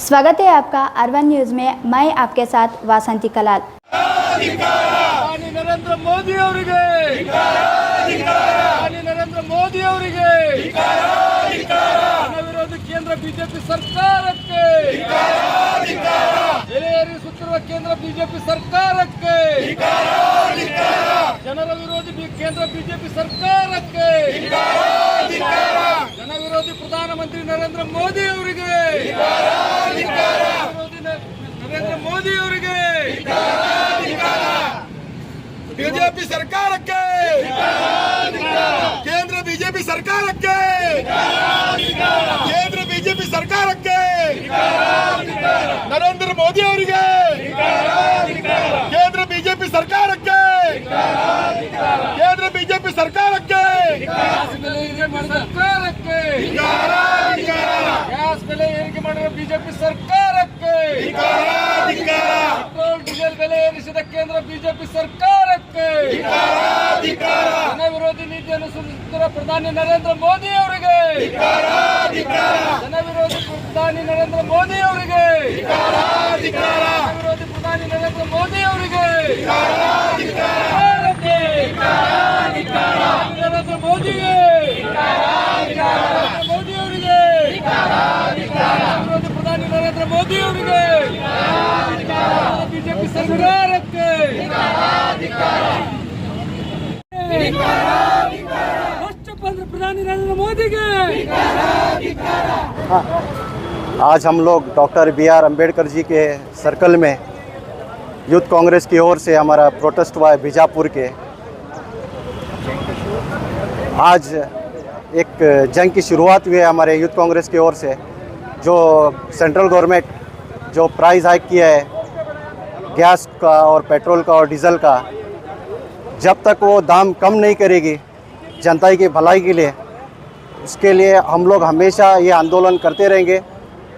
स्वागत है आपका अर्बन न्यूज में। मैं आपके साथ वासंती कलाल। नरेंद्र मोदी ಅವರಿಗೆ नरेंद्र मोदी ಅವರಿಗೆ ವಿರೋಧಿ ಕೇಂದ್ರ ಬಿಜೆಪಿ ಸರ್ಕಾರಕ್ಕೆ ಬೆಲೆ ಏರಿಸುತ್ತಿರುವ ಕೇಂದ್ರ ಬಿಜೆಪಿ ಸರ್ಕಾರಕ್ಕೆ ಜನರ ವಿರೋಧಿ ಕೇಂದ್ರ ಬಿಜೆಪಿ ಸರ್ಕಾರಕ್ಕೆ ಜನ ವಿರೋಧಿ ಪ್ರಧಾನಮಂತ್ರಿ ನರೇಂದ್ರ ಮೋದಿ ಅವರಿಗೆ नरेंद्र मोदी ಅವರಿಗೆ बीजेपी सरकार के केंद्र बीजेपी सरकार के केंद्र बीजेपी सरकार के नरेंद्र मोदी ಅವರಿಗೆ केंद्र बीजेपी सरकार के केंद्र बीजेपी सरकार के गैस ಬೆಲೆ ಏರಿಕೆ ಮಾಡಿರುವ ಬಿಜೆಪಿ ಸರ್ಕಾರಕ್ಕೆ पेट्रोल डीजल ಬೆಲೆ ಏರಿಸಿದ ಕೇಂದ್ರ ಬಿಜೆಪಿ ಸರ್ಕಾರಕ್ಕೆ ಜನ ವಿರೋಧಿ ನೀತಿಯನ್ನು ಅನುಸರಿಸುತ್ತಿರುವ ಪ್ರಧಾನಿ ನರೇಂದ್ರ ಮೋದಿ ಅವರಿಗೆ ಜನ ವಿರೋಧಿ ಪ್ರಧಾನಿ ನರೇಂದ್ರ ಮೋದಿ ಅವರಿಗೆ ವಿರೋಧಿ ಪ್ರಧಾನಿ ನರೇಂದ್ರ ಮೋದಿ ಅವರಿಗೆ ನರೇಂದ್ರ ಮೋದಿಗೆ ಮೋದಿ ಅವರಿಗೆ ವಿರೋಧಿ ಪ್ರಧಾನಿ ನರೇಂದ್ರ ಮೋದಿ ಅವರಿಗೆ बीजेपी सरकार के राष्ट्रपति प्रधानी नरेंद्र मोदी के। आज हम लोग डॉक्टर BR अम्बेडकर जी के सर्कल में यूथ कांग्रेस की ओर से हमारा प्रोटेस्ट हुआ है बीजापुर के। आज एक जंग की शुरुआत हुई है हमारे यूथ कांग्रेस की ओर से। जो सेंट्रल गवर्नमेंट जो प्राइस हाइक किया है गैस का और पेट्रोल का और डीजल का, जब तक वो दाम कम नहीं करेगी जनता की भलाई के लिए, उसके लिए हम लोग हमेशा ये आंदोलन करते रहेंगे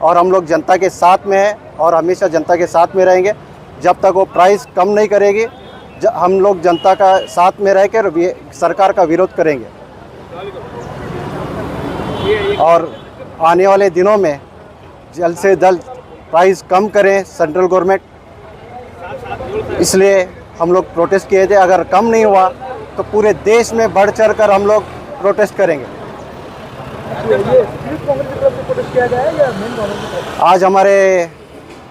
और हम लोग जनता के साथ में हैं और हमेशा जनता के साथ में रहेंगे। जब तक वो प्राइस कम नहीं करेगी हम लोग जनता का साथ में रह कर सरकार का विरोध करेंगे। और आने वाले दिनों में जल्द से जल्द प्राइस कम करें सेंट्रल गवर्नमेंट, इसलिए हम लोग प्रोटेस्ट किए थे। अगर कम नहीं हुआ तो पूरे देश में बढ़ चढ़ कर हम लोग प्रोटेस्ट करेंगे। आज हमारे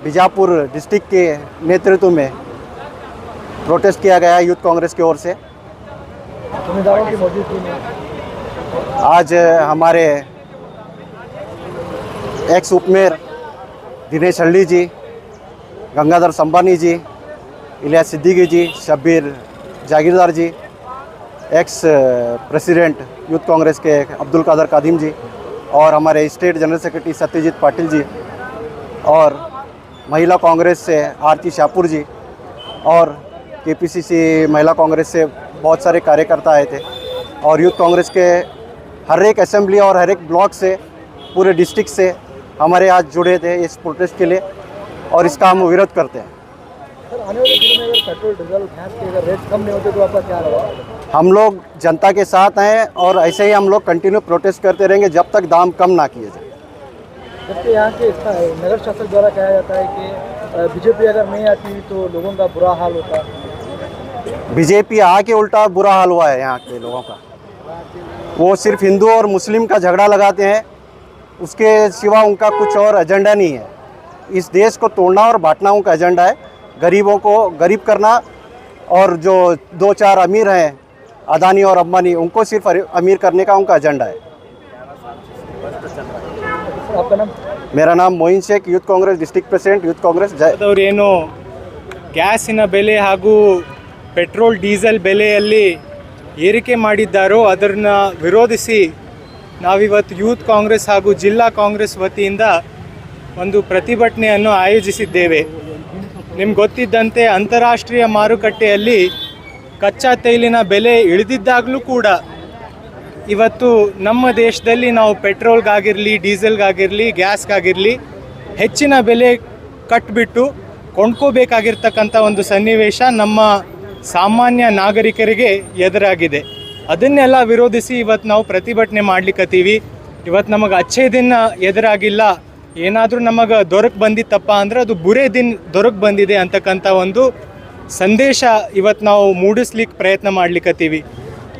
बीजापुर डिस्ट्रिक्ट के नेतृत्व में प्रोटेस्ट किया गया है यूथ कांग्रेस की ओर से। आज हमारे एक्स उपमेयर Dinesh Haldi ji, Gangadhar Sambani ji, Ilyas Siddiqui ji, Shabbir Jagirdar ji, ex president youth Congress के अब्दुल कादर कादिम जी, और हमारे state general secretary Satyajit Patil ji, और महिला कांग्रेस से आरती शाहपुर जी, और KPCC महिला कांग्रेस से बहुत सारे कार्यकर्ता आए थे। और यूथ कांग्रेस के हर एक असेंबली और हर एक ब्लॉक से पूरे डिस्ट्रिक्ट से हमारे आज जुड़े थे इस प्रोटेस्ट के लिए, और इसका हम विरोध करते हैं। सर, आने वाले दिनों में अगर पेट्रोल डीजल गैस के अगर रेट कम नहीं होते तो आपका क्या रहा? हम लोग जनता के साथ हैं और ऐसे ही हम लोग कंटिन्यू प्रोटेस्ट करते रहेंगे जब तक दाम कम ना किए जाए। जबकि यहाँ के नगर शासक द्वारा कहा जाता है कि बीजेपी अगर नहीं आती तो लोगों का बुरा हाल होता। बीजेपी आके उल्टा बुरा हाल हुआ है यहाँ के लोगों का। वो सिर्फ हिंदू और मुस्लिम का झगड़ा लगाते हैं, उसके सिवा उनका कुछ और एजेंडा नहीं है। इस देश को तोड़ना और बांटना उनका एजेंडा है, गरीबों को गरीब करना, और जो 2-4 अमीर हैं अदानी और अंबानी, उनको सिर्फ अमीर करने का उनका एजेंडा है। आपका नाम? मेरा नाम Moin Shaikh, youth Congress district president, youth Congress. ಏನು ಗ್ಯಾಸಿನ ಬೆಲೆ ಹಾಗೂ ಪೆಟ್ರೋಲ್ ಡೀಸೆಲ್ ಬೆಲೆಯಲ್ಲಿ ಏರಿಕೆ ಮಾಡಿದ್ದಾರೋ ಅದನ್ನು ವಿರೋಧಿಸಿ ನಾವಿವತ್ತು ಯೂತ್ ಕಾಂಗ್ರೆಸ್ ಹಾಗೂ ಜಿಲ್ಲಾ ಕಾಂಗ್ರೆಸ್ ವತಿಯಿಂದ ಒಂದು ಪ್ರತಿಭಟನೆಯನ್ನು ಆಯೋಜಿಸಿದ್ದೇವೆ. ನಿಮ್ಗೆ ಗೊತ್ತಿದ್ದಂತೆ ಅಂತಾರಾಷ್ಟ್ರೀಯ ಮಾರುಕಟ್ಟೆಯಲ್ಲಿ ಕಚ್ಚಾ ತೈಲಿನ ಬೆಲೆ ಇಳಿದಿದ್ದಾಗಲೂ ಕೂಡ ಇವತ್ತು ನಮ್ಮ ದೇಶದಲ್ಲಿ ನಾವು ಪೆಟ್ರೋಲ್ಗಾಗಿರಲಿ, ಡೀಸೆಲ್ಗಾಗಿರಲಿ, ಗ್ಯಾಸ್ಗಾಗಿರಲಿ ಹೆಚ್ಚಿನ ಬೆಲೆ ಕಟ್ಟಿಬಿಟ್ಟು ಕೊಂಡ್ಕೋಬೇಕಾಗಿರ್ತಕ್ಕಂಥ ಒಂದು ಸನ್ನಿವೇಶ ನಮ್ಮ ಸಾಮಾನ್ಯ ನಾಗರಿಕರಿಗೆ ಎದುರಾಗಿದೆ. ಅದನ್ನೆಲ್ಲ ವಿರೋಧಿಸಿ ಇವತ್ತು ನಾವು ಪ್ರತಿಭಟನೆ ಮಾಡ್ಲಿಕ್ಕತ್ತೀವಿ. ಇವತ್ತು ನಮಗೆ ಅಚ್ಚೇ ದಿನ ಎದುರಾಗಿಲ್ಲ, ಏನಾದರೂ ನಮಗೆ ದೊರಕು ಬಂದಿತ್ತಪ್ಪ ಅಂದರೆ ಅದು ಬುರೇ ದಿನ ದೊರಕು ಬಂದಿದೆ ಅಂತಕ್ಕಂಥ ಒಂದು ಸಂದೇಶ ಇವತ್ತು ನಾವು ಮೂಡಿಸ್ಲಿಕ್ಕೆ ಪ್ರಯತ್ನ ಮಾಡ್ಲಿಕ್ಕತ್ತೀವಿ.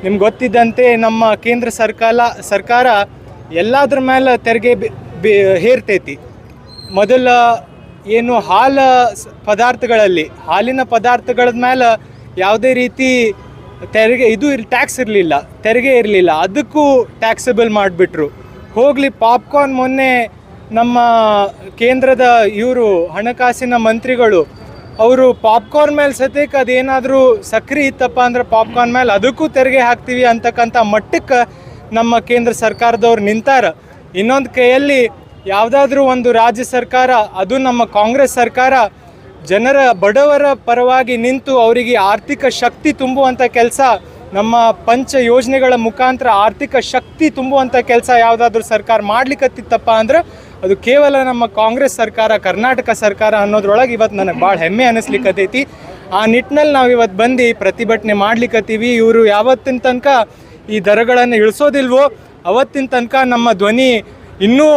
ನಿಮ್ಗೆ ಗೊತ್ತಿದ್ದಂತೆ ನಮ್ಮ ಕೇಂದ್ರ ಸರ್ಕಾರ ಎಲ್ಲದ್ರ ಮೇಲೆ ತೆರಿಗೆ ಹೇರ್ತೈತಿ. ಮೊದಲ ಏನು ಪದಾರ್ಥಗಳಲ್ಲಿ ಹಾಲಿನ ಪದಾರ್ಥಗಳ ಮೇಲೆ ಯಾವುದೇ ರೀತಿ ತೆರಿಗೆ ಟ್ಯಾಕ್ಸ್ ಇರಲಿಲ್ಲ, ತೆರಿಗೆ ಇರಲಿಲ್ಲ, ಅದಕ್ಕೂ ಟ್ಯಾಕ್ಸಬಲ್ ಮಾಡಿಬಿಟ್ರು. ಹೋಗಲಿ ಪಾಪ್ಕಾರ್ನ್, ಮೊನ್ನೆ ನಮ್ಮ ಕೇಂದ್ರದ ಇವರು ಹಣಕಾಸಿನ ಮಂತ್ರಿಗಳು ಅವರು ಪಾಪ್ಕಾರ್ನ್ ಮೇಲೆ ಸದ್ಯಕ್ಕೆ ಅದೇನಾದರೂ ಸಕ್ರೆ ಇತ್ತಪ್ಪ ಅಂದ್ರೆ ಪಾಪ್ಕಾರ್ನ್ ಮೇಲೆ ಅದಕ್ಕೂ ತೆರಿಗೆ ಹಾಕ್ತೀವಿ ಅಂತಕ್ಕಂಥ ಮಟ್ಟಕ್ಕೆ ನಮ್ಮ ಕೇಂದ್ರ ಸರ್ಕಾರದವ್ರು ನಿಂತಾರ. ಇನ್ನೊಂದು ಕೈಯಲ್ಲಿ ಯಾವುದಾದ್ರೂ ಒಂದು ರಾಜ್ಯ ಸರ್ಕಾರ, ಅದು ನಮ್ಮ ಕಾಂಗ್ರೆಸ್ ಸರ್ಕಾರ, ಜನರ ಬಡವರ ಪರವಾಗಿ ನಿಂತು ಅವರಿಗೆ ಆರ್ಥಿಕ ಶಕ್ತಿ ತುಂಬುವಂಥ ಕೆಲಸ, ನಮ್ಮ ಪಂಚ ಯೋಜನೆಗಳ ಮುಖಾಂತರ ಆರ್ಥಿಕ ಶಕ್ತಿ ತುಂಬುವಂಥ ಕೆಲಸ ಯಾವುದಾದ್ರೂ ಸರ್ಕಾರ ಮಾಡ್ಲಿಕ್ಕತ್ತಿತ್ತಪ್ಪ ಅಂದ್ರೆ ಅದು ಕೇವಲ ನಮ್ಮ ಕಾಂಗ್ರೆಸ್ ಸರ್ಕಾರ, ಕರ್ನಾಟಕ ಸರ್ಕಾರ ಅನ್ನೋದ್ರೊಳಗೆ ಇವತ್ತು ನನಗೆ ಭಾಳ ಹೆಮ್ಮೆ ಅನ್ನಿಸ್ಲಿಕ್ಕತ್ತೈತಿ. ಆ ನಿಟ್ಟಿನಲ್ಲಿ ನಾವು ಇವತ್ತು ಬಂದು ಪ್ರತಿಭಟನೆ ಮಾಡ್ಲಿಕ್ಕತ್ತೀವಿ. ಇವರು ಯಾವತ್ತಿನ ತನಕ ಈ ದರಗಳನ್ನು ಇಳಿಸೋದಿಲ್ವೋ ಅವತ್ತಿನ ತನಕ ನಮ್ಮ ಧ್ವನಿ ಇನ್ನೂ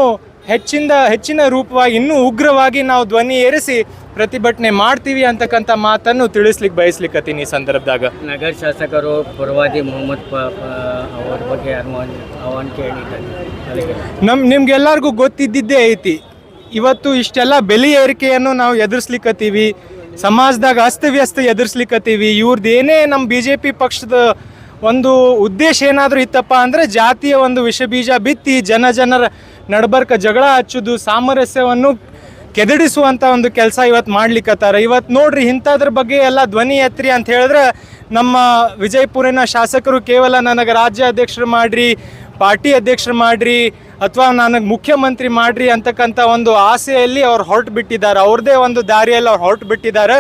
ಹೆಚ್ಚಿನ ರೂಪವಾಗಿ, ಇನ್ನೂ ಉಗ್ರವಾಗಿ ನಾವು ಧ್ವನಿ ಏರಿಸಿ ಪ್ರತಿಭಟನೆ ಮಾಡ್ತೀವಿ ಅಂತಕ್ಕಂಥ ಮಾತನ್ನು ತಿಳಿಸ್ಲಿಕ್ಕೆ ಬಯಸ್ಲಿಕ್ಕತ್ತೀನಿ ಈ ಸಂದರ್ಭದಾಗ. ನಗರ ಶಾಸಕರು ಪ್ರವಾದಿ ಮೊಹಮ್ಮದ್ ಅವ್ರ ಬಗ್ಗೆ ಆಹ್ವಾನಿಕೆ ಹೇಳಿದ್ದಾರೆ. ನಿಮ್ಗೆಲ್ಲರಿಗೂ ಗೊತ್ತಿದ್ದಿದ್ದೇ ಐತಿ. ಇವತ್ತು ಇಷ್ಟೆಲ್ಲ ಬೆಲೆ ಏರಿಕೆಯನ್ನು ನಾವು ಎದುರಿಸ್ಲಿಕ್ಕತ್ತೀವಿ, ಸಮಾಜದಾಗ ಅಸ್ತವ್ಯಸ್ತ ಎದುರಿಸ್ಲಿಕ್ಕತ್ತೀವಿ. ಇವ್ರದ್ದು ಏನೇ ನಮ್ಮ BJP ಪಕ್ಷದ ಒಂದು ಉದ್ದೇಶ ಏನಾದರೂ ಇತ್ತಪ್ಪ ಅಂದರೆ ಜಾತಿಯ ಒಂದು ವಿಷ ಬೀಜ ಬಿತ್ತಿ ಜನರ ನಡಬರ್ಕ ಜಗಳ ಹಚ್ಚೋದು, ಸಾಮರಸ್ಯವನ್ನು ಕೆದಡಿಸುವಂಥ ಒಂದು ಕೆಲಸ ಇವತ್ತು ಮಾಡ್ಲಿಕ್ಕತ್ತಾರ. ಇವತ್ತು ನೋಡ್ರಿ, ಇಂಥದ್ರ ಬಗ್ಗೆ ಎಲ್ಲ ಧ್ವನಿ ಎತ್ತರಿ ಅಂತ ಹೇಳಿದ್ರೆ ನಮ್ಮ ವಿಜಯಪುರಿನ ಶಾಸಕರು ಕೇವಲ ನನಗೆ ರಾಜ್ಯ ಅಧ್ಯಕ್ಷರು ಮಾಡ್ರಿ, ಪಾರ್ಟಿ ಅಧ್ಯಕ್ಷರು ಮಾಡ್ರಿ, ಅಥವಾ ನನಗೆ ಮುಖ್ಯಮಂತ್ರಿ ಮಾಡ್ರಿ ಅಂತಕ್ಕಂಥ ಒಂದು ಆಸೆಯಲ್ಲಿ ಅವ್ರು ಹೊರಟು ಬಿಟ್ಟಿದ್ದಾರೆ. ಅವ್ರದ್ದೇ ಒಂದು ದಾರಿಯಲ್ಲಿ ಅವ್ರು ಹೊರಟು ಬಿಟ್ಟಿದ್ದಾರೆ.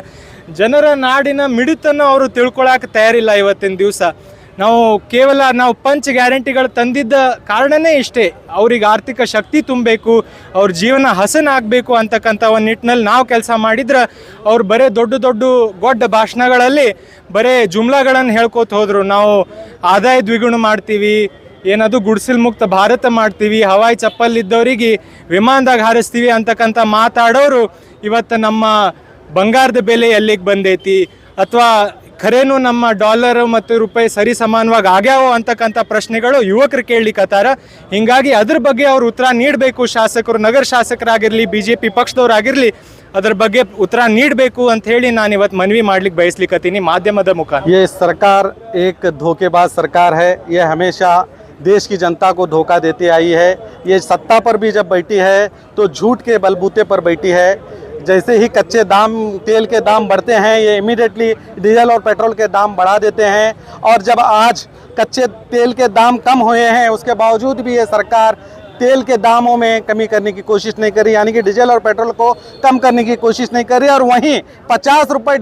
ಜನರ ನಾಡಿನ ಮಿಡಿತನ್ನು ಅವರು ತಿಳ್ಕೊಳಕ್ಕೆ ತಯಾರಿಲ್ಲ. ಇವತ್ತಿನ ದಿವಸ ನಾವು ಪಂಚ ಗ್ಯಾರಂಟಿಗಳು ತಂದಿದ್ದ ಕಾರಣನೇ ಇಷ್ಟೇ, ಅವ್ರಿಗೆ ಆರ್ಥಿಕ ಶಕ್ತಿ ತುಂಬಬೇಕು, ಅವ್ರ ಜೀವನ ಹಸನಾಗಬೇಕು ಅಂತಕ್ಕಂಥ ಒಂದು ನಿಟ್ಟಿನಲ್ಲಿ ನಾವು ಕೆಲಸ ಮಾಡಿದ್ರೆ ಅವ್ರು ಬರೀ ದೊಡ್ಡ ಭಾಷಣಗಳಲ್ಲಿ ಬರೀ ಜುಮ್ಲಾಗಳನ್ನು ಹೇಳ್ಕೊತ ಹೋದರು. ನಾವು ಆದಾಯ ದ್ವಿಗುಣ ಮಾಡ್ತೀವಿ, ಏನದು ಗುಡ್ಸಿಲ್ ಮುಕ್ತ ಭಾರತ ಮಾಡ್ತೀವಿ, ಹವಾಯಿ ಚಪ್ಪಲಿದ್ದವರಿಗೆ ವಿಮಾನದಾಗ ಹಾರಿಸ್ತೀವಿ ಅಂತಕ್ಕಂಥ ಮಾತಾಡೋರು ಇವತ್ತು ನಮ್ಮ ಬಂಗಾರದ ಬೆಲೆ ಎಲ್ಲಿಗೆ ಬಂದೈತಿ, ಅಥವಾ ಖರೇನು ನಮ್ಮ ಡಾಲರ್ ಮತ್ತು ರೂಪಾಯಿ ಸರಿ ಸಮಾನವಾಗಿ ಆಗ್ಯಾವೋ ಅಂತಕ್ಕಂಥ ಪ್ರಶ್ನೆಗಳು ಯುವಕರು ಕೇಳಲಿಕ್ಕತ್ತಾರ. ಹೀಗಾಗಿ ಅದ್ರ ಬಗ್ಗೆ ಅವರು ಉತ್ತರ ನೀಡಬೇಕು. ಶಾಸಕರು, ನಗರ ಶಾಸಕರಾಗಿರಲಿ, BJP ಪಕ್ಷದವರಾಗಿರಲಿ, ಅದರ ಬಗ್ಗೆ ಉತ್ತರ ನೀಡಬೇಕು ಅಂತ ಹೇಳಿ ನಾನು ಇವತ್ತು ಮನವಿ ಮಾಡ್ಲಿಕ್ಕೆ ಬಯಸ್ಲಿಕ್ಕತ್ತೀನಿ ಮಾಧ್ಯಮದ ಮುಖಾಂತರ. ये सरकार एक धोखेबाज सरकार है। ये हमेशा देश की जनता को धोखा देती आई है। ये सत्ता पर भी जब बैठी है तो झूठ के बलबूते पर बैठी है। जैसे ही कच्चे तेल के दाम बढ़ते हैं, ये इमीडिएटली डीजल और पेट्रोल के दाम बढ़ा देते हैं। और जब आज कच्चे तेल के दाम कम हुए हैं, उसके बावजूद भी ये सरकार तेल के दामों में कमी करने की कोशिश नहीं करी, यानी कि डीजल और पेट्रोल को कम करने की कोशिश नहीं करी। और वहीं 50 रुपये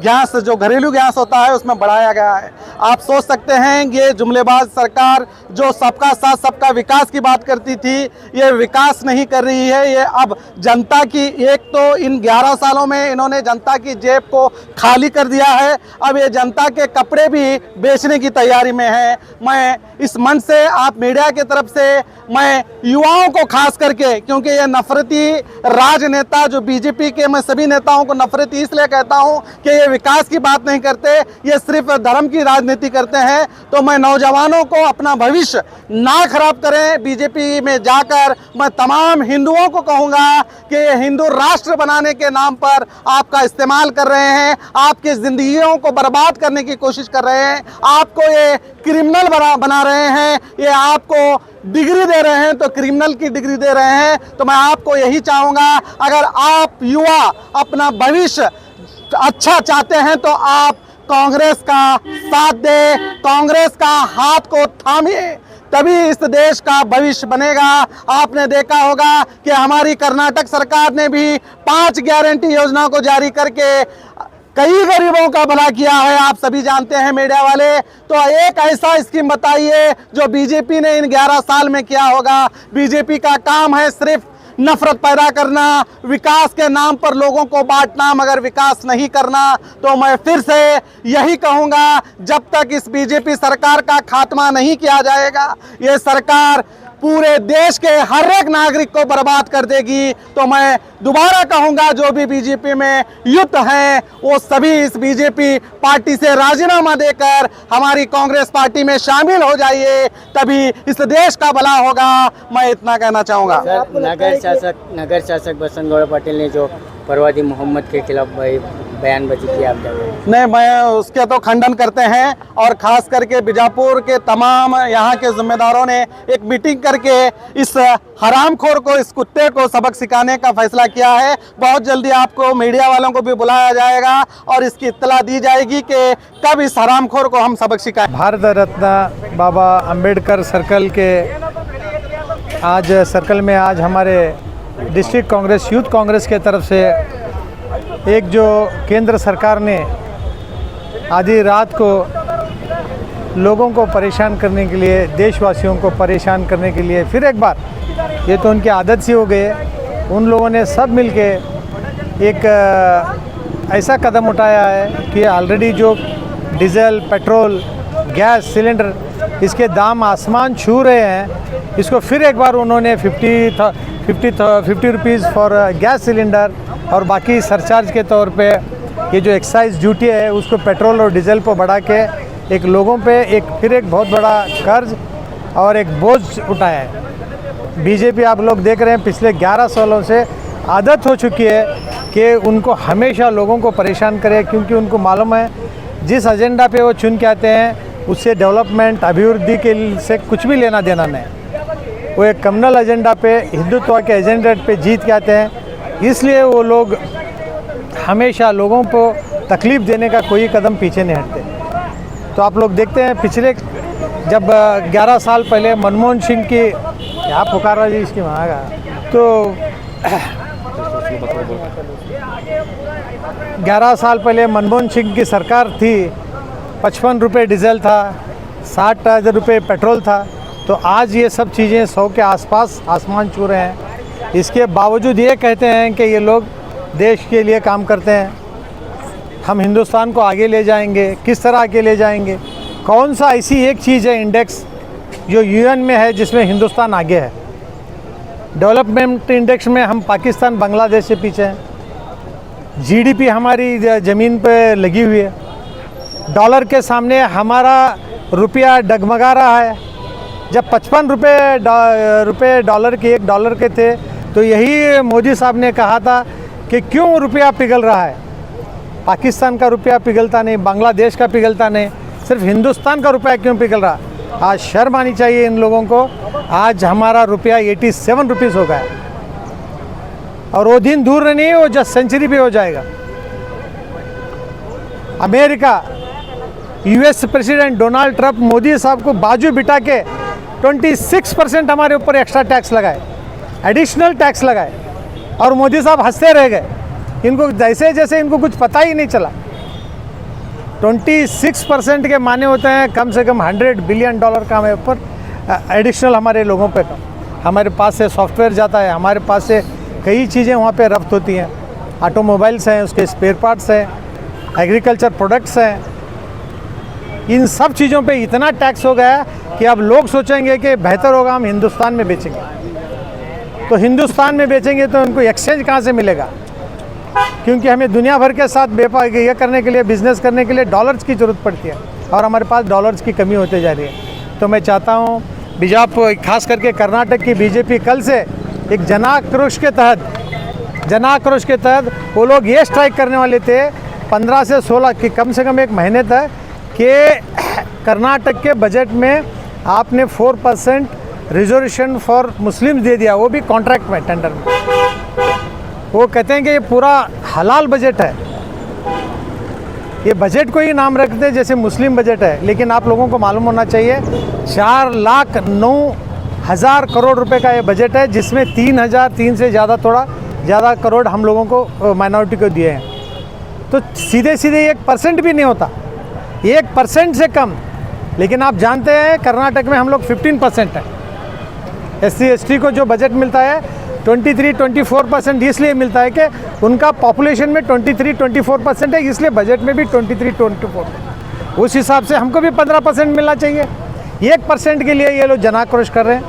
गैस, जो घरेलू गैस होता है, उसमें बढ़ाया गया है। आप सोच सकते हैं ये जुमलेबाज सरकार जो सबका साथ सबका विकास की बात करती थी, ये विकास नहीं कर रही है। ये अब जनता की, एक तो इन 11 सालों में इन्होंने जनता की जेब को खाली कर दिया है, अब ये जनता के कपड़े भी बेचने की तैयारी में है। मैं इस मंच से, आप मीडिया की तरफ से, मैं युवाओं को खास करके, क्योंकि ये नफरती राजनेता जो BJP के, मैं सभी नेताओं को नफरती इसलिए कहता हूं कि ये विकास की बात नहीं करते, ये सिर्फ धर्म की राजनीति करते हैं। तो मैं नौजवानों को अपना भविष्य ना खराब करें। BJP में जाकर मैं तमाम हिंदुओं को कहूँगा कि ये हिंदू राष्ट्र बनाने के नाम पर आपका इस्तेमाल कर रहे हैं, आपकी ज़िंदगियों को बर्बाद करने की कोशिश कर रहे हैं, आपको ये क्रिमिनल बना रहे हैं, ये आपको डिग्री दे रहे हैं तो क्रिमिनल की डिग्री दे रहे हैं। तो मैं आपको यही चाहूँगा, अगर आप युवा अपना भविष्य अच्छा चाहते हैं तो आप कांग्रेस का साथ दें, कांग्रेस का हाथ को थामिए, तभी इस देश का भविष्य बनेगा। आपने देखा होगा कि हमारी कर्नाटक सरकार ने भी 5 गारंटी योजना को जारी करके कई गरीबों का भला किया है, आप सभी जानते हैं मीडिया वाले। तो एक ऐसा स्कीम बताइए जो BJP ने इन 11 साल में किया होगा। BJP का काम है सिर्फ नफरत पैदा करना, विकास के नाम पर लोगों को बांटना, मगर विकास नहीं करना। तो मैं फिर से यही कहूँगा, जब तक इस बीजेपी सरकार का खात्मा नहीं किया जाएगा, ये सरकार पूरे देश के हर एक नागरिक को बर्बाद कर देगी। तो मैं दोबारा कहूंगा, जो भी बीजेपी में युक्त हैं वो सभी इस बीजेपी पार्टी से राजीनामा देकर हमारी कांग्रेस पार्टी में शामिल हो जाइए, तभी इस देश का भला होगा। मैं इतना कहना चाहूँगा। सर, नगर शासक बसंत गौड़ पाटिल ने जो फरवादी मोहम्मद के खिलाफ बयानबाजी की, आप क्या कहेंगे? नहीं, मैं उसके तो खंडन करते हैं, और खास करके बीजापुर के तमाम यहाँ के जिम्मेदारों ने एक मीटिंग करके इस हरामखोर को, इस कुत्ते को सबक सिखाने का फैसला किया है। बहुत जल्दी आपको मीडिया वालों को भी बुलाया जाएगा और इसकी इत्तला दी जाएगी कि कब इस हरामखोर को हम सबक सिखाएं। भारत रत्न बाबा अंबेडकर सर्कल में आज हमारे डिस्ट्रिक्ट कांग्रेस, यूथ कांग्रेस के तरफ से एक जो केंद्र सरकार ने आधी रात को लोगों को परेशान करने के लिए, देशवासियों को परेशान करने के लिए फिर एक बार, ये तो उनकी आदत सी हो गई है, उन लोगों ने सब मिलके एक ऐसा कदम उठाया है कि ऑलरेडी जो डीजल, पेट्रोल, गैस सिलेंडर, इसके दाम आसमान छू रहे हैं, इसको फिर एक बार उन्होंने 50 रुपीज़ फॉर गैस सिलेंडर और बाकी सरचार्ज के तौर पे ये जो एक्साइज ड्यूटी है उसको पेट्रोल और डीजल पर बढ़ा के एक लोगों पे फिर एक बहुत बड़ा कर्ज और एक बोझ उठाया है। बीजेपी आप लोग देख रहे हैं पिछले 11 सालों से आदत हो चुकी है कि उनको हमेशा लोगों को परेशान करे, क्योंकि उनको मालूम है जिस एजेंडा पे वो चुन के आते हैं उससे डेवलपमेंट, अभिवृद्धि के से कुछ भी लेना देना नहीं। वो एक कम्युनल एजेंडा पे, हिंदुत्व के एजेंडा पे जीत के आते हैं, इसलिए वो लोग हमेशा लोगों को तकलीफ़ देने का कोई कदम पीछे नहीं हटते। तो आप लोग देखते हैं पिछले जब 11 साल पहले मनमोहन सिंह की, क्या पुकारा जी इसकी मांगा, तो 11 साल पहले मनमोहन सिंह की सरकार थी, 55 रुपये डीजल था, 60 रुपये पेट्रोल था। तो आज ये सब चीज़ें 100 के आसपास आसमान छू रहे हैं। इसके बावजूद ये कहते हैं कि ये लोग देश के लिए काम करते हैं, हम हिंदुस्तान को आगे ले जाएंगे। किस तरह आगे ले जाएंगे? कौन सा ऐसी एक चीज़ है इंडेक्स जो यूएन में है जिसमें हिंदुस्तान आगे है? डेवलपमेंट इंडेक्स में हम पाकिस्तान, बांग्लादेश से पीछे हैं। जीडीपी हमारी ज़मीन पे लगी हुई है। डॉलर के सामने हमारा रुपया डगमगा रहा है। जब 55 रुपये डॉलर के, $1 के थे, तो यही मोदी साहब ने कहा था कि क्यों रुपया पिघल रहा है। पाकिस्तान का रुपया पिघलता नहीं, बांग्लादेश का पिघलता नहीं, सिर्फ हिंदुस्तान का रुपया क्यों पिघल रहा? आज शर्म आनी चाहिए इन लोगों को। आज हमारा रुपया 87 रुपीज़ हो गया, और वो दिन दूर नहीं है, वो जस्ट सेंचुरी पे हो जाएगा। America, US president Donald Trump Modi साहब को बाजू बिठा के 26% हमारे ऊपर एक्स्ट्रा टैक्स लगाए, एडिशनल टैक्स लगाए, और मोदी साहब हंसते रह गए। इनको जैसे इनको कुछ पता ही नहीं चला। 26% के माने होते हैं कम से कम $100 बिलियन का हमारे ऊपर एडिशनल हमारे लोगों पे का। हमारे पास से सॉफ्टवेयर जाता है, हमारे पास से कई चीज़ें वहाँ पे रफ्त होती हैं। ऑटोमोबाइल्स हैं, उसके स्पेयर पार्ट्स हैं, एग्रीकल्चर प्रोडक्ट्स हैं। इन सब चीज़ों पे इतना टैक्स हो गया कि अब लोग सोचेंगे कि बेहतर होगा हम हिंदुस्तान में बेचेंगे। तो हिंदुस्तान में बेचेंगे तो उनको एक्सचेंज कहाँ से मिलेगा? क्योंकि हमें दुनिया भर के साथ व्यापार ये करने के लिए, बिज़नेस करने के लिए डॉलर्स की ज़रूरत पड़ती है, और हमारे पास डॉलर्स की कमी होते जा रही है। तो मैं चाहता हूँ बीजापुर, खास करके कर्नाटक की बीजेपी कल से एक जनाक्रोश के तहत वो लोग ये स्ट्राइक करने वाले थे 15 से 16 की कम से कम एक महीने तक कि कर्नाटक के बजट में आपने 4% रिजर्वेशन फॉर मुस्लिम्स दे दिया, वो भी कॉन्ट्रैक्ट में, टेंडर में। वो कहते हैं कि ये पूरा हलाल बजट है। ये बजट को ही नाम रखते हैं जैसे मुस्लिम बजट है, लेकिन आप लोगों को मालूम होना चाहिए 4,09,000 करोड़ रुपए का ये बजट है, जिसमें 3 से थोड़ा ज़्यादा करोड़ हम लोगों को माइनॉरिटी को दिए हैं। तो सीधे 1% भी नहीं होता, 1% से कम। लेकिन आप जानते हैं कर्नाटक में हम लोग 15% है। SC ST को जो बजट मिलता है 23-24% इसलिए मिलता है कि उनका पॉपुलेशन में 23-24% है, इसलिए बजट में भी 23-24%। उस हिसाब से हमको भी 15% मिलना चाहिए। 1% के लिए ये लोग जनाक्रोश कर रहे हैं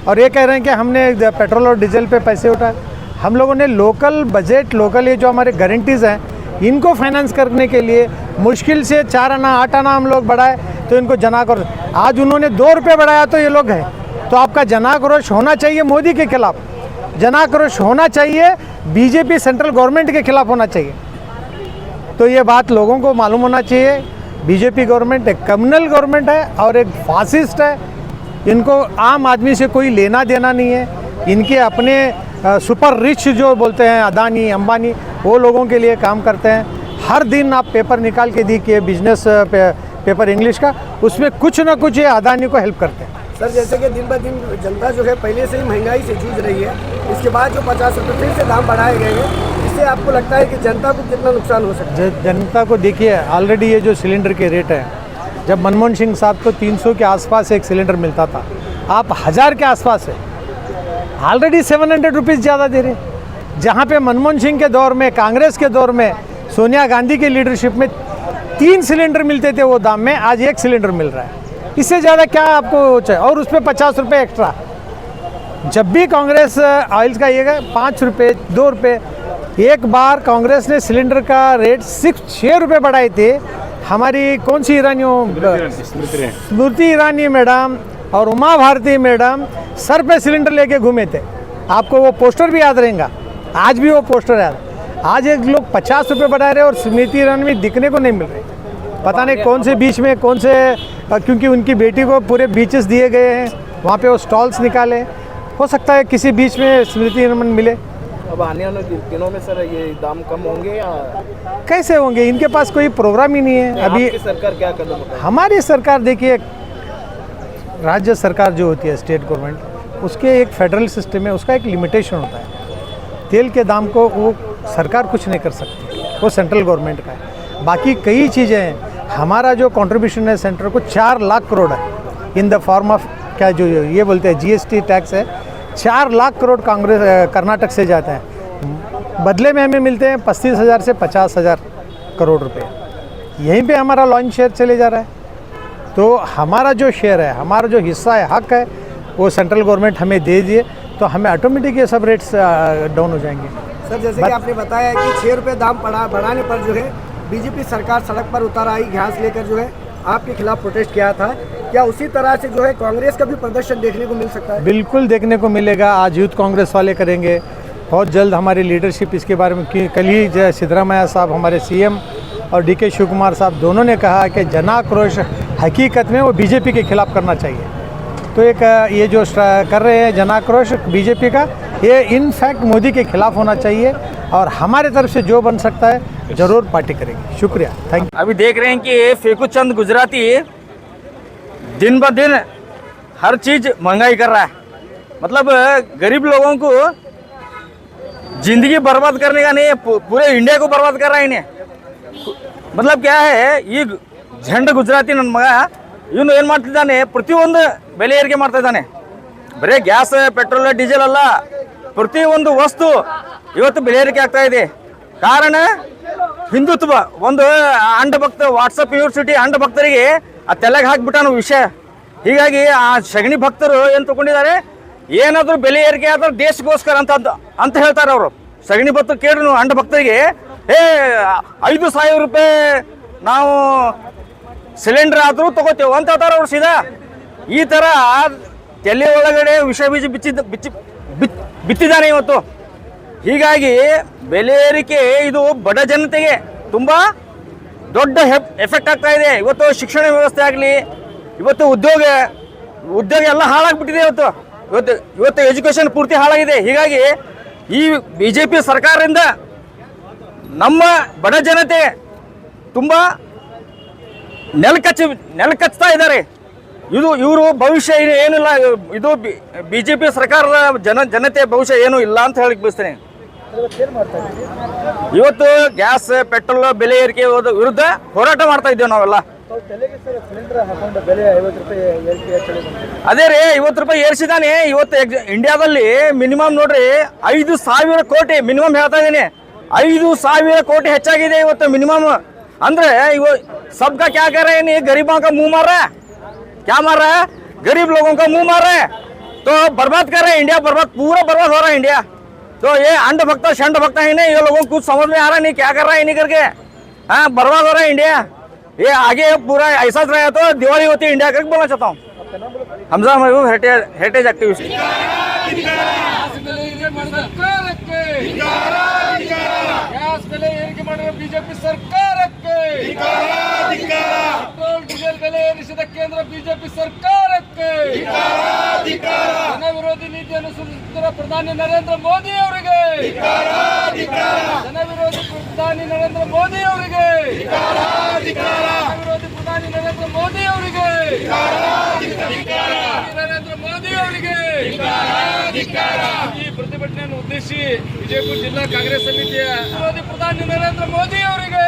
और ये कह रहे हैं कि हमने पेट्रोल और डीजल पे पैसे उठाए। हम लोगों ने लोकल बजट, लोकल ये जो हमारे गारंटीज़ हैं, इनको फाइनेंस करने के लिए मुश्किल से 4 आना 8 आना हम लोग बढ़ाए, तो इनको जनाक्रोश। आज उन्होंने 2 रुपये बढ़ाया तो ये लोग हैं, तो आपका जनाक्रोश होना चाहिए मोदी के खिलाफ, जनाक्रोश होना चाहिए बीजेपी सेंट्रल गवर्नमेंट के खिलाफ होना चाहिए। तो ये बात लोगों को मालूम होना चाहिए। बीजेपी गवर्नमेंट एक कम्युनल गवर्नमेंट है और एक फासिस्ट है। इनको आम आदमी से कोई लेना देना नहीं है। इनके अपने सुपर रिच जो बोलते हैं अदानी अंबानी, वो लोगों के लिए काम करते हैं। हर दिन आप पेपर निकाल के देखिए, बिजनेस पेपर इंग्लिश का, उसमें कुछ ना कुछ ये अदानी को हेल्प करते हैं। सर, जैसे कि दिन ब दिन जनता जो है पहले से ही महंगाई से जूझ रही है, इसके बाद जो 50 रुपये फिर से दाम बढ़ाए गए हैं, इससे आपको लगता है कि जनता को कितना नुकसान हो सकता है? जनता को देखिए, ऑलरेडी ये जो सिलेंडर के रेट है, जब मनमोहन सिंह साहब को 300 के आसपास एक सिलेंडर मिलता था, आप 1000 के आसपास है। ऑलरेडी 700 रुपीज़ ज़्यादा दे रहे हैं। जहाँ पे मनमोहन सिंह के दौर में, कांग्रेस के दौर में, सोनिया गांधी के लीडरशिप में 3 सिलेंडर मिलते थे वो दाम में, आज 1 सिलेंडर मिल रहा है। इससे ज़्यादा क्या आपको चाहिए? और उस पर 50 रुपये एक्स्ट्रा। जब भी कांग्रेस ऑयल्स का ये 5 रुपये 2 रुपये, एक बार कांग्रेस ने सिलेंडर का रेट 6 रुपये बढ़ाए थे। हमारी कौन सी स्मृति ईरानी मैडम और उमा भारती मैडम सर पे सिलेंडर लेके घूमे थे। आपको वो पोस्टर भी याद रहेगा, आज भी वो पोस्टर याद। आज एक लोग 50 रुपये बढ़ा रहे और स्मृति ईरानी में दिखने को नहीं मिल रही। पता नहीं कौन से बीच में कौन से, क्योंकि उनकी बेटी को पूरे बीचेस दिए गए हैं, वहाँ पे वो स्टॉल्स निकाले। हो सकता है किसी बीच में स्मृति ईरानी मिले। अब आने वाले दिनों में सर ये दाम कम होंगे या कैसे होंगे? इनके पास कोई प्रोग्राम ही नहीं है। अभी सरकार क्या कदम उठाए? हमारी सरकार देखिए, राज्य सरकार जो होती है, स्टेट गवर्नमेंट, उसके एक फेडरल सिस्टम है, उसका एक लिमिटेशन होता है। तेल के दाम को वो सरकार कुछ नहीं कर सकती, वो सेंट्रल गवर्नमेंट का है। बाकी कई चीज़ें हैं। हमारा जो कंट्रीब्यूशन है सेंटर को 4 लाख करोड़ है, इन द फॉर्म ऑफ क्या जो ये बोलते हैं जीएसटी टैक्स है। 4 लाख करोड़ कांग्रेस कर्नाटक से जाते हैं, बदले में हमें मिलते हैं 35,000 से 50,000 करोड़ रुपए। यहीं पे हमारा लॉन्च शेयर चले जा रहा है। तो हमारा जो शेयर है, हमारा जो हिस्सा है, हक है, वो सेंट्रल गवर्नमेंट हमें दे दिए तो हमें ऑटोमेटिक ये सब रेट्स डाउन हो जाएंगे। सर, जैसे कि आपने बताया कि 6 रुपये दाम बढ़ाने पर जो है बीजेपी सरकार सड़क पर उतर आई, घास लेकर जो है आपके खिलाफ प्रोटेस्ट किया था। क्या उसी तरह से जो है कांग्रेस का भी प्रदर्शन देखने को मिल सकता है? बिल्कुल देखने को मिलेगा। आज यूथ कांग्रेस वाले करेंगे, बहुत जल्द हमारी लीडरशिप इसके बारे में कल ही सिद्धरामैया साहब, हमारे सीएम, और डीके शिव कुमार साहब दोनों ने कहा कि जनाक्रोश हकीकत में वो बीजेपी के खिलाफ करना चाहिए। तो एक ये जो कर रहे हैं जनाक्रोश बीजेपी का, ये इनफैक्ट मोदी के खिलाफ होना चाहिए और हमारे तरफ से जो बन सकता है ज़रूर पार्टी करेगी। शुक्रिया, थैंक यू। अभी देख रहे हैं कि फेकू चंद गुजराती दिन ब दिन हर चीज़ महंगाई कर रहा है। मतलब गरीब लोगों को जिंदगी बर्बाद करने का नहीं, पूरे इंडिया को बर्बाद कर रहा है इन्हें। मतलब क्या है, ಈ झंड गुजराती ನನ್ನ ಮಗ ಇವನು ಏನು ಮಾಡ್ತಿದ್ದಾನೆ, ಪ್ರತಿಯೊಂದು ಬೆಲೆ ಏರಿಕೆ ಮಾಡ್ತಾ ಇದ್ದಾನೆ। ಬರೀ ಗ್ಯಾಸ್, ಪೆಟ್ರೋಲ್, ಡೀಸೆಲ್ ಅಲ್ಲ, ಪ್ರತಿಯೊಂದು ವಸ್ತು ಇವತ್ತು ಬೆಲೆ ಏರಿಕೆ ಆಗ್ತಾ ಇದೆ। ಕಾರಣ ಹಿಂದುತ್ವ, ಒಂದು ಅಂಡಭಕ್ತ ವಾಟ್ಸಪ್ ಯೂನಿವರ್ಸಿಟಿ ಅಂಡಭಕ್ತರಿಗೆ ಆ ತೆಲೆಗೆ ಹಾಕಿಬಿಟ್ಟಾನು ವಿಷಯ। ಹೀಗಾಗಿ ಆ ಸಗಣಿ ಭಕ್ತರು ಏನು ತಗೊಂಡಿದ್ದಾರೆ, ಏನಾದರೂ ಬೆಲೆ ಏರಿಕೆ ಆದ್ರೆ ದೇಶಕ್ಕೋಸ್ಕರ ಅಂತ ಹೇಳ್ತಾರೆ ಅವರು। ಸಗಣಿ ಭಕ್ತರು ಕೇಳ್ರಿ ಅಂಡಭಕ್ತರಿಗೆ, 5,000 ರೂಪಾಯಿ ನಾವು ಸಿಲಿಂಡರ್ ಆದರೂ ತಗೋತೇವೆ ಅಂತ ಹೇಳ್ತಾರೆ ಅವ್ರು ಸೀದಾ। ಈ ಥರ ತಲೆ ಒಳಗಡೆ ವಿಷ ಬೀಜ ಬಿತ್ತಿದ್ದಾನೆ ಇವತ್ತು। ಹೀಗಾಗಿ ಬೆಲೆ ಏರಿಕೆ ಇದು ಬಡ ಜನತೆಗೆ ತುಂಬ ದೊಡ್ಡ ಎಫೆಕ್ಟ್ ಆಗ್ತಾ ಇದೆ। ಇವತ್ತು ಶಿಕ್ಷಣ ವ್ಯವಸ್ಥೆ ಆಗಲಿ, ಇವತ್ತು ಉದ್ಯೋಗ ಎಲ್ಲ ಹಾಳಾಗ್ಬಿಟ್ಟಿದೆ। ಇವತ್ತು ಎಜುಕೇಷನ್ ಪೂರ್ತಿ ಹಾಳಾಗಿದೆ। ಹೀಗಾಗಿ ಈ BJP ಸರ್ಕಾರದಿಂದ ನಮ್ಮ ಬಡ ಜನತೆ ತುಂಬ ನೆಲಕಚ್ತಾ ಇದ್ದಾರೆ। ಇವರು ಭವಿಷ್ಯ ಏನಿಲ್ಲ, ಇದು BJP ಸರ್ಕಾರದ ಜನತೆ ಭವಿಷ್ಯ ಏನೂ ಇಲ್ಲ ಅಂತ ಹೇಳಕ್ ಬಯಸ್ತೇನೆ। ಇವತ್ತು ಗ್ಯಾಸ್, ಪೆಟ್ರೋಲ್ ಬೆಲೆ ಏರಿಕೆ ವಿರುದ್ಧ ಹೋರಾಟ ಮಾಡ್ತಾ ಇದ್ದೇವೆ ನಾವೆಲ್ಲ। ಅದೇ ರೀ 50 ರೂಪಾಯಿ ಏರಿಸಿದಾನೆ ಇವತ್ತು ಇಂಡಿಯಾದಲ್ಲಿ ಮಿನಿಮಮ್ ನೋಡ್ರಿ 5,000 ಕೋಟಿ ಮಿನಿಮಮ್ ಹೇಳ್ತಾ ಇದೀನಿ 5,000 ಕೋಟಿ ಹೆಚ್ಚಾಗಿದೆ ಇವತ್ತು ಮಿನಿಮಮ್ ಅಂದ್ರೆ ಇವ सबका क्या कर रहे हैं नहीं गरीबों का मुंह मार रहा है क्या मार रहा है गरीब लोगों का मुंह मार रहे हैं तो बर्बाद कर रहे हैं इंडिया बर्बाद पूरा बर्बाद हो रहा है इंडिया तो ये अंड भक्ता शंड भक्ता ही नहीं ये लोगों को कुछ समझ में आ रहा नहीं क्या कर रहा है नहीं करके हाँ बर्बाद हो रहा है इंडिया ये आगे पूरा ऐसा रहा तो दिवाली होती है इंडिया करके बोलना चाहता हूँ हमजा महबूब हेरिटेज एक्टिविस्ट ಬಿಜೆಪಿ ಸರ್ಕಾರಕ್ಕೆ ಪೆಟ್ರೋಲ್ ಡೀಸೆಲ್ ಬೆಲೆ ಏರಿಸಿದ ಕೇಂದ್ರ ಬಿಜೆಪಿ ಸರ್ಕಾರಕ್ಕೆ ಜನ ವಿರೋಧಿ ನೀತಿಯನ್ನು ಅನುಸರಿಸುತ್ತಿರುವ ಪ್ರಧಾನಿ ನರೇಂದ್ರ ಮೋದಿ ಅವರಿಗೆ ಜನ ವಿರೋಧಿ ಪ್ರಧಾನಿ ನರೇಂದ್ರ ಮೋದಿ ಅವರಿಗೆ ವಿರೋಧಿ ಪ್ರಧಾನಿ ನರೇಂದ್ರ ಮೋದಿ ಅವರಿಗೆ ನರೇಂದ್ರ ಮೋದಿ ಅವರಿಗೆ ಈ ಪ್ರತಿಭಟನೆಯನ್ನು ಉದ್ದೇಶಿಸಿ ವಿಜಯಪುರ ಜಿಲ್ಲಾ ಕಾಂಗ್ರೆಸ್ ಸಮಿತಿಯ ವಿರೋಧಿ ಪ್ರಧಾನಿ ನರೇಂದ್ರ ಮೋದಿ ಅವರಿಗೆ